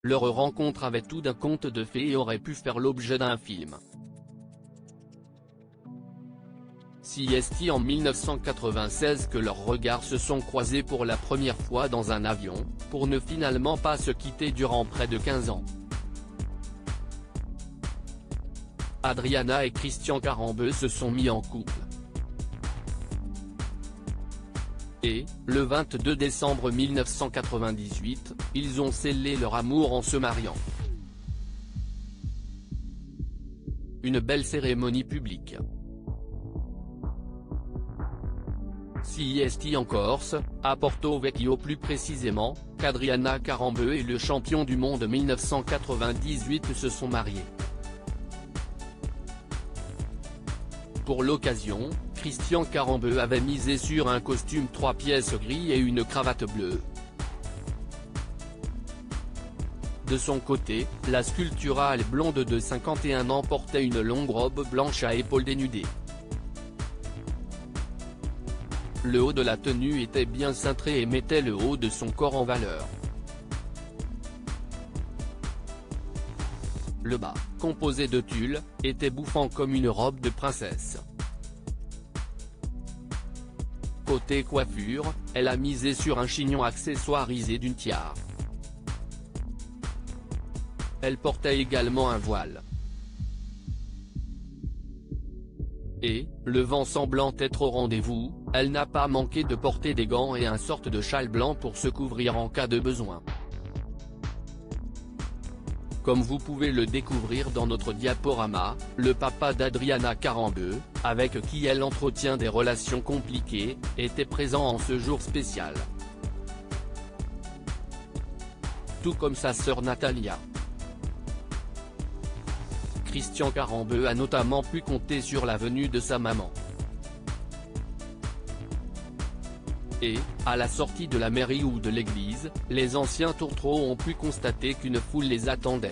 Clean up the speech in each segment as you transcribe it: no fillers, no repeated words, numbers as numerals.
Leur rencontre avait tout d'un conte de fées et aurait pu faire l'objet d'un film. Si est en 1996 que leurs regards se sont croisés pour la première fois dans un avion, pour ne finalement pas se quitter durant près de 15 ans. Adriana et Christian Karembeu se sont mis en couple. Et, le 22 décembre 1998, ils ont scellé leur amour en se mariant. Une belle cérémonie publique. Si est en Corse, à Porto Vecchio plus précisément, qu'Adriana Karembeu et le champion du monde 1998 se sont mariés. Pour l'occasion, Christian Karembeu avait misé sur un costume 3 pièces gris et une cravate bleue. De son côté, la sculpturale blonde de 51 ans portait une longue robe blanche à épaules dénudées. Le haut de la tenue était bien cintré et mettait le haut de son corps en valeur. Le bas, composé de tulle, était bouffant comme une robe de princesse. Côté coiffure, elle a misé sur un chignon accessoirisé d'une tiare. Elle portait également un voile. Et, le vent semblant être au rendez-vous, elle n'a pas manqué de porter des gants et un sorte de châle blanc pour se couvrir en cas de besoin. Comme vous pouvez le découvrir dans notre diaporama, le papa d'Adriana Karembeu, avec qui elle entretient des relations compliquées, était présent en ce jour spécial. Tout comme sa sœur Natalia. Christian Karembeu a notamment pu compter sur la venue de sa maman. Et, à la sortie de la mairie ou de l'église, les anciens tourtereaux ont pu constater qu'une foule les attendait.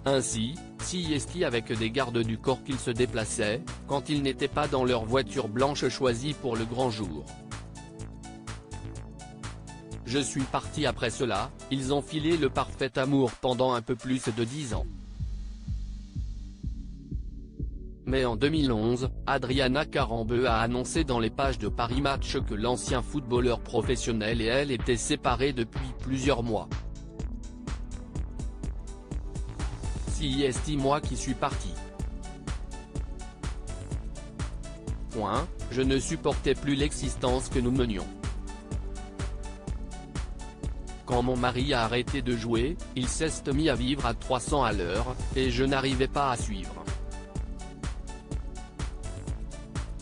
Ainsi, si est avec des gardes du corps qu'ils se déplaçaient, quand ils n'étaient pas dans leur voiture blanche choisie pour le grand jour. Je suis parti après cela, ils ont filé le parfait amour pendant un peu plus de 10 ans. Mais en 2011, Adriana Karembeu a annoncé dans les pages de Paris Match que l'ancien footballeur professionnel et elle étaient séparés depuis plusieurs mois. Si est moi qui suis parti. Je ne supportais plus l'existence que nous menions. Quand mon mari a arrêté de jouer, il s'est mis à vivre à 300 à l'heure, et je n'arrivais pas à suivre.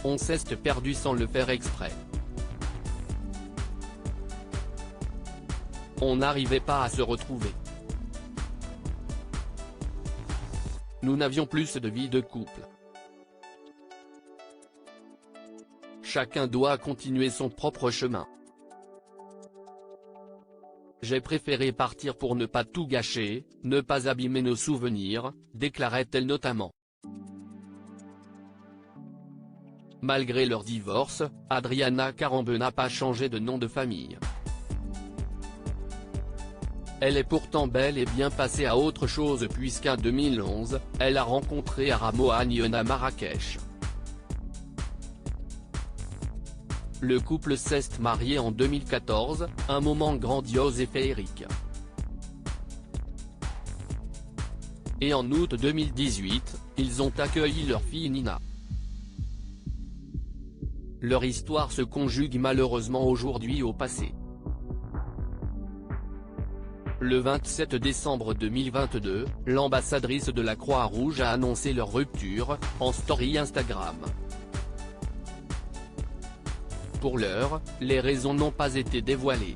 On s'est perdu sans le faire exprès. On n'arrivait pas à se retrouver. Nous n'avions plus de vie de couple. Chacun doit continuer son propre chemin. J'ai préféré partir pour ne pas tout gâcher, ne pas abîmer nos souvenirs, déclarait-elle notamment. Malgré leur divorce, Adriana Karembeu n'a pas changé de nom de famille. Elle est pourtant bel et bien passée à autre chose puisqu'en 2011, elle a rencontré Aramo Agnon à Marrakech. Le couple s'est marié en 2014, un moment grandiose et féerique. Et en août 2018, ils ont accueilli leur fille Nina. Leur histoire se conjugue malheureusement aujourd'hui au passé. Le 27 décembre 2022, l'ambassadrice de la Croix-Rouge a annoncé leur rupture, en story Instagram. Pour l'heure, les raisons n'ont pas été dévoilées.